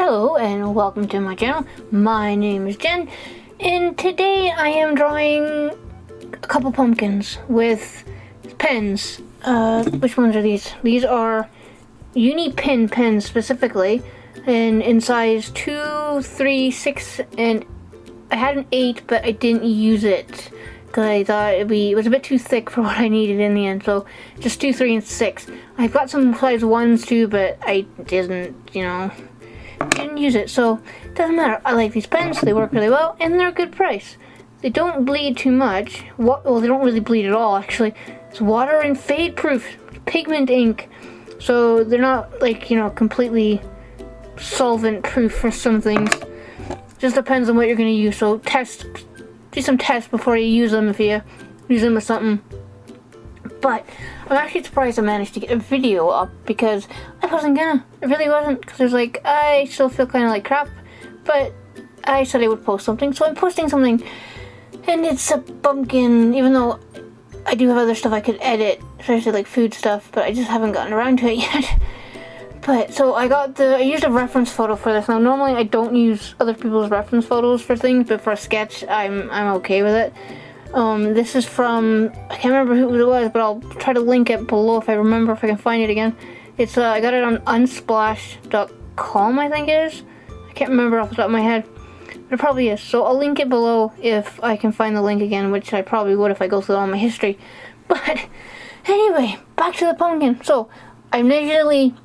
Hello and welcome to my channel. My name is Jen, and today I am drawing a couple pumpkins with pens. Which ones are these? These are Unipin pens specifically, and in size 2, 3, 6, and I had an 8, but I didn't use it because I thought it was a bit too thick for what I needed in the end. So just 2, 3, and 6. I've got some size 1s too, but I didn't use it, so it doesn't matter. I like these pens, they work really well, and they're a good price. They don't bleed too much. Well, they don't really bleed at all, actually. It's water and fade proof, pigment ink, so they're not like, completely solvent proof for some things. Just depends on what you're going to use, so do some tests before you use them if you use them with something. But I'm actually surprised I managed to get a video up because I wasn't gonna. I really wasn't, because I still feel kind of like crap. But I said I would post something, so I'm posting something. And it's a pumpkin, even though I do have other stuff I could edit, especially like food stuff, but I just haven't gotten around to it yet. But, so I used a reference photo for this. Now, normally I don't use other people's reference photos for things, but for a sketch, I'm okay with it. This is from, I can't remember who it was, but I'll try to link it below if I remember, if I can find it again. It's, I got it on unsplash.com, I think it is. I can't remember off the top of my head, but it probably is. So I'll link it below if I can find the link again, which I probably would if I go through all my history. But anyway, back to the pumpkin. So I usually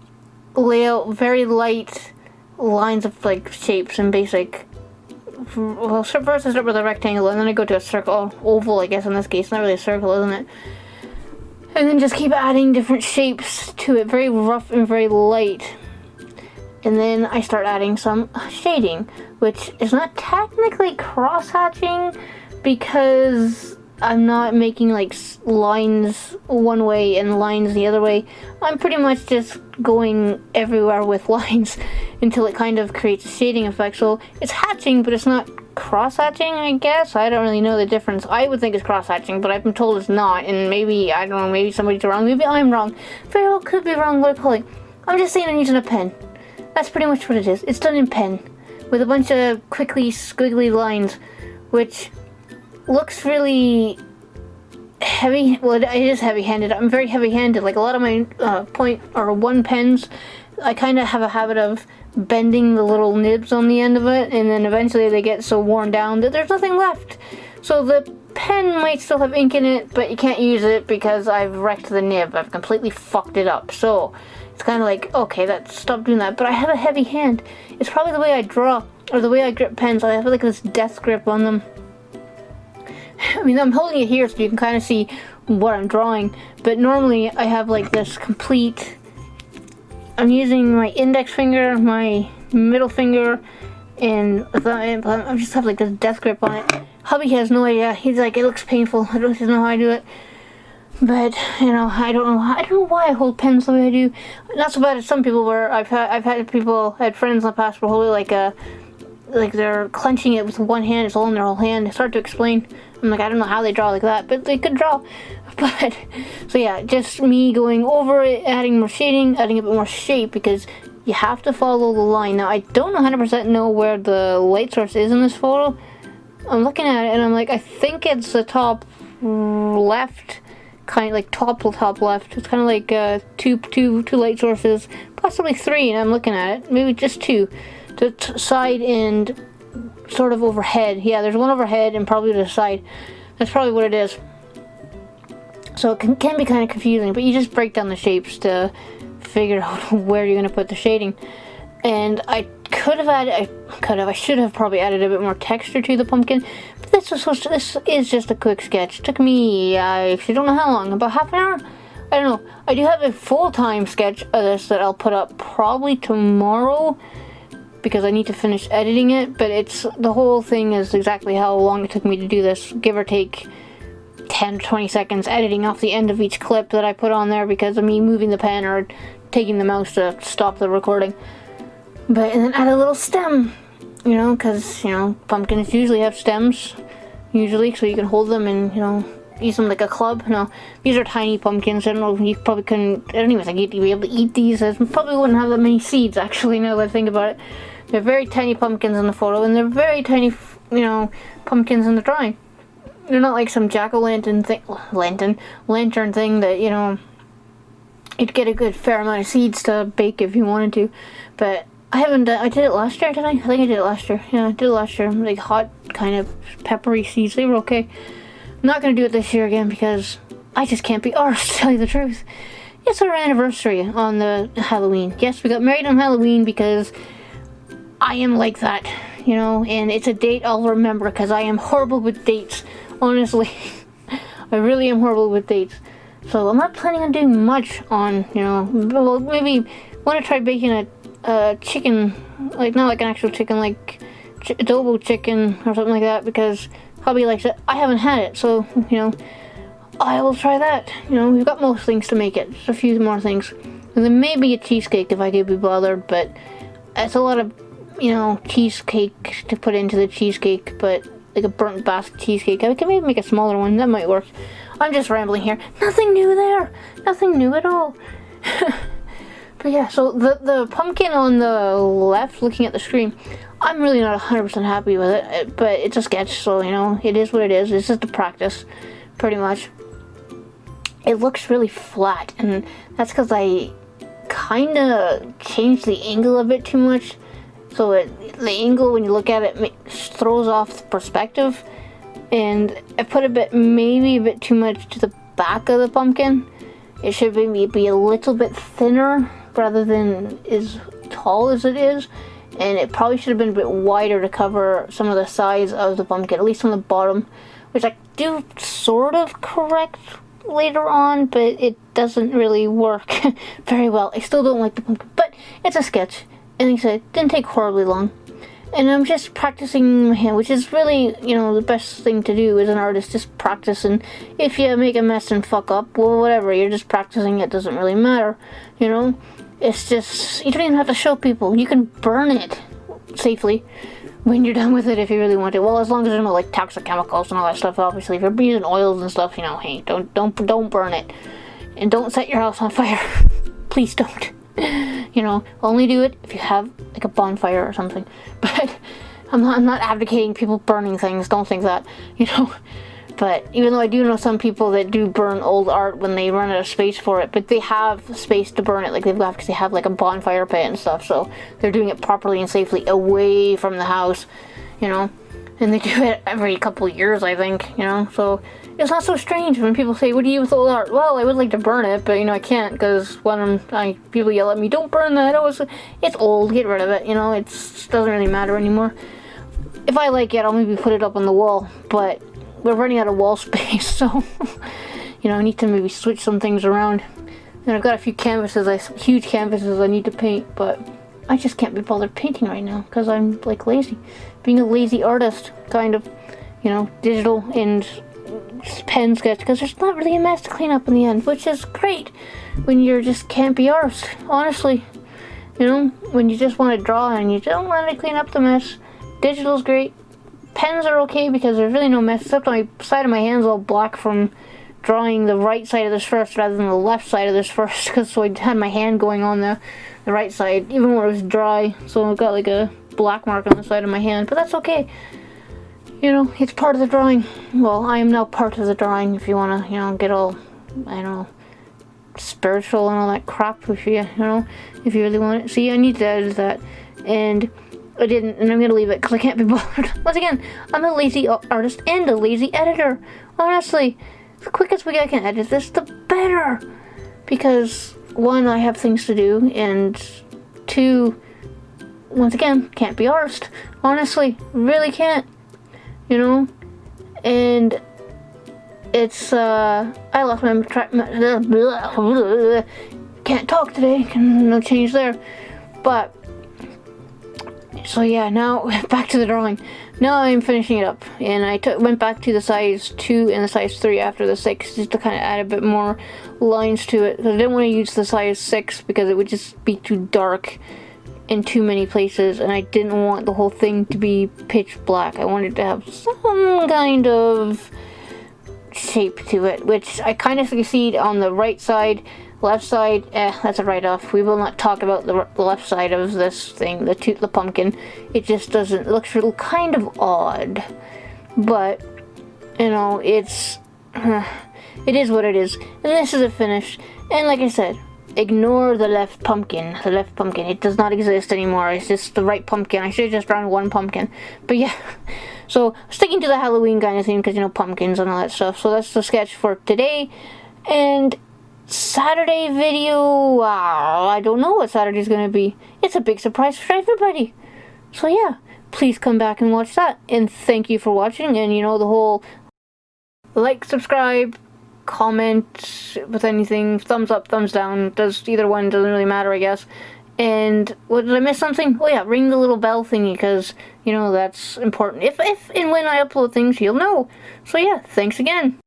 lay out very light lines of like shapes and basic. Well, first I start with a rectangle, and then I go to a circle, oval, I guess in this case. Not really a circle, isn't it? And then just keep adding different shapes to it, very rough and very light. And then I start adding some shading, which is not technically cross-hatching because I'm not making like lines one way and lines the other way. I'm pretty much just going everywhere with lines until it kind of creates a shading effect. So it's hatching, but it's not cross-hatching, I guess. I don't really know the difference. I would think it's cross-hatching, but I've been told it's not. And maybe, I don't know, maybe somebody's wrong. Maybe I'm wrong. Very well could be wrong. What I'm just saying I'm using a pen. That's pretty much what it is. It's done in pen with a bunch of quickly squiggly lines, which looks really heavy. Well, it is heavy-handed. I'm very heavy-handed. Like a lot of my point or one pens, I kind of have a habit of bending the little nibs on the end of it, and then eventually they get so worn down that there's nothing left. So the pen might still have ink in it, but you can't use it because I've wrecked the nib. I've completely fucked it up. So it's kind of like, okay, stop doing that. But I have a heavy hand. It's probably the way I draw, or the way I grip pens. I have like this death grip on them. I mean, I'm holding it here so you can kind of see what I'm drawing, but normally I have like this complete, I'm using my index finger, my middle finger, and I just have like this death grip on it. Hubby has no idea. He's like, it looks painful. I don't know how I do it. But, I don't know why I hold pens the way I do. Not so bad as some people where I've had friends in the past who hold it like they're clenching it with one hand, it's all in their whole hand. It's hard to explain. I'm like, I don't know how they draw like that, but they could draw. But, so yeah, just me going over it, adding more shading, adding a bit more shape, because you have to follow the line. Now, I don't 100% know where the light source is in this photo. I'm looking at it, and I'm like, I think it's the top left, kind of like top left. It's kind of like two light sources, possibly 3, and I'm looking at it. Maybe just 2. To side and sort of overhead. Yeah, there's one overhead and probably to the side. That's probably what it is. So it can be kind of confusing, but you just break down the shapes to figure out where you're going to put the shading. And I should have probably added a bit more texture to the pumpkin, but this is just a quick sketch. It took me, I actually don't know how long, about half an hour? I don't know. I do have a full-time sketch of this that I'll put up probably tomorrow, because I need to finish editing it, but the whole thing is exactly how long it took me to do this, give or take 10 to 20 seconds editing off the end of each clip that I put on there because of me moving the pen or taking the mouse to stop the recording. And then add a little stem, because, pumpkins usually have stems, so you can hold them and, use them like a club. No, these are tiny pumpkins. I don't know, you probably couldn't, I don't even think you'd be able to eat these. I probably wouldn't have that many seeds, actually, now that I think about it. They're very tiny pumpkins in the photo, and they're very tiny, pumpkins in the drawing. They're not like some jack-o'-lantern lantern thing that, you'd get a good fair amount of seeds to bake if you wanted to. But I haven't done, I did it last year, did I? I think I did it last year. Yeah, I did it last year. Like hot, kind of peppery seeds. They were okay. I'm not going to do it this year again because I just can't be arsed, to tell you the truth. It's our anniversary on the Halloween. Yes, we got married on Halloween because I am like that, and it's a date I'll remember because I am horrible with dates. Honestly, I really am horrible with dates. So I'm not planning on doing much on, well, maybe want to try baking a chicken, like not like an actual chicken, like adobo chicken or something like that, because hubby likes it. I haven't had it, so, I will try that. We've got most things to make it, just a few more things. And then maybe a cheesecake if I could be bothered, but it's a lot of, cheesecake to put into the cheesecake, but like a burnt basket cheesecake. I can maybe make a smaller one, that might work. I'm just rambling here. Nothing new there. Nothing new at all. But yeah, so the pumpkin on the left, looking at the screen, I'm really not 100% happy with it, but it's a sketch, so, it is what it is. It's just a practice, pretty much. It looks really flat, and that's because I kind of changed the angle a bit too much. So the angle, when you look at it, throws off the perspective. And I put maybe a bit too much to the back of the pumpkin. It should maybe be a little bit thinner rather than as tall as it is. And it probably should have been a bit wider to cover some of the sides of the pumpkin, at least on the bottom. Which I do sort of correct later on, but it doesn't really work very well. I still don't like the pumpkin, but it's a sketch. And like I said, it didn't take horribly long. And I'm just practicing my hand, which is really, the best thing to do as an artist, just practice. And if you make a mess and fuck up, well, whatever, you're just practicing, it doesn't really matter, It's just, you don't even have to show people. You can burn it safely when you're done with it if you really want to. Well, as long as there's no, like, toxic chemicals and all that stuff, obviously. If you're using oils and stuff, hey, don't burn it. And don't set your house on fire. Please don't. Only do it if you have like a bonfire or something. But I'm not advocating people burning things. Don't think that, But even though I do know some people that do burn old art when they run out of space for it, but they have space to burn it. Like they've got, because they have like a bonfire pit and stuff, so they're doing it properly and safely away from the house, And they do it every couple of years, I think, So it's not so strange when people say, "What do you do with old art?" Well, I would like to burn it, but I can't because when people yell at me, "Don't burn that! It's old. Get rid of it." It doesn't really matter anymore. If I like it, I'll maybe put it up on the wall, but we're running out of wall space, so I need to maybe switch some things around. And I've got a few huge canvases I need to paint, but I just can't be bothered painting right now because I'm like lazy, being a lazy artist, kind of, digital and pen sketch, because there's not really a mess to clean up in the end, which is great when you just can't be arsed, honestly. When you just want to draw and you don't want to clean up the mess, digital's great. Pens are okay because there's really no mess, except my side of my hand's all black from drawing the right side of this first rather than the left side of this first, because so I had my hand going on the right side, even when it was dry, so I got like a black mark on the side of my hand, but that's okay. It's part of the drawing. Well, I am now part of the drawing if you want to, get all, spiritual and all that crap, if you really want it. See, I need to edit that, and I didn't, and I'm going to leave it because I can't be bothered. Once again, I'm a lazy artist and a lazy editor. Honestly, the quickest way I can edit this, the better. Because, one, I have things to do, and two, once again, can't be arsed. Honestly, really can't. And it's, I lost my can't talk today, no change there. But, so yeah, now back to the drawing. Now I'm finishing it up, and I went back to the size 2 and the size 3 after the 6, just to kind of add a bit more lines to it. I didn't want to use the size 6 because it would just be too dark in too many places, and I didn't want the whole thing to be pitch black. I wanted to have some kind of shape to it, which I kind of succeed on the right side. Left side, that's a write-off. We will not talk about the left side of this thing, the Toot the Pumpkin. It just doesn't, it looks kind of odd. But, you know, it is what it is. And this is a finish. And like I said, ignore the left pumpkin. The left pumpkin, it does not exist anymore. It's just the right pumpkin. I should have just drawn one pumpkin. But yeah, so sticking to the Halloween kind of theme because, you know, pumpkins and all that stuff. So that's the sketch for today. And Saturday video, I don't know what Saturday's gonna be. It's a big surprise for everybody. So yeah, please come back and watch that. And thank you for watching. And you know, the whole like, subscribe, comment with anything, thumbs up, thumbs down, does either one, doesn't really matter, I guess. And what, did I miss something? Oh yeah, ring the little bell thingy, because, you know, that's important. If and when I upload things, you'll know. So yeah, thanks again.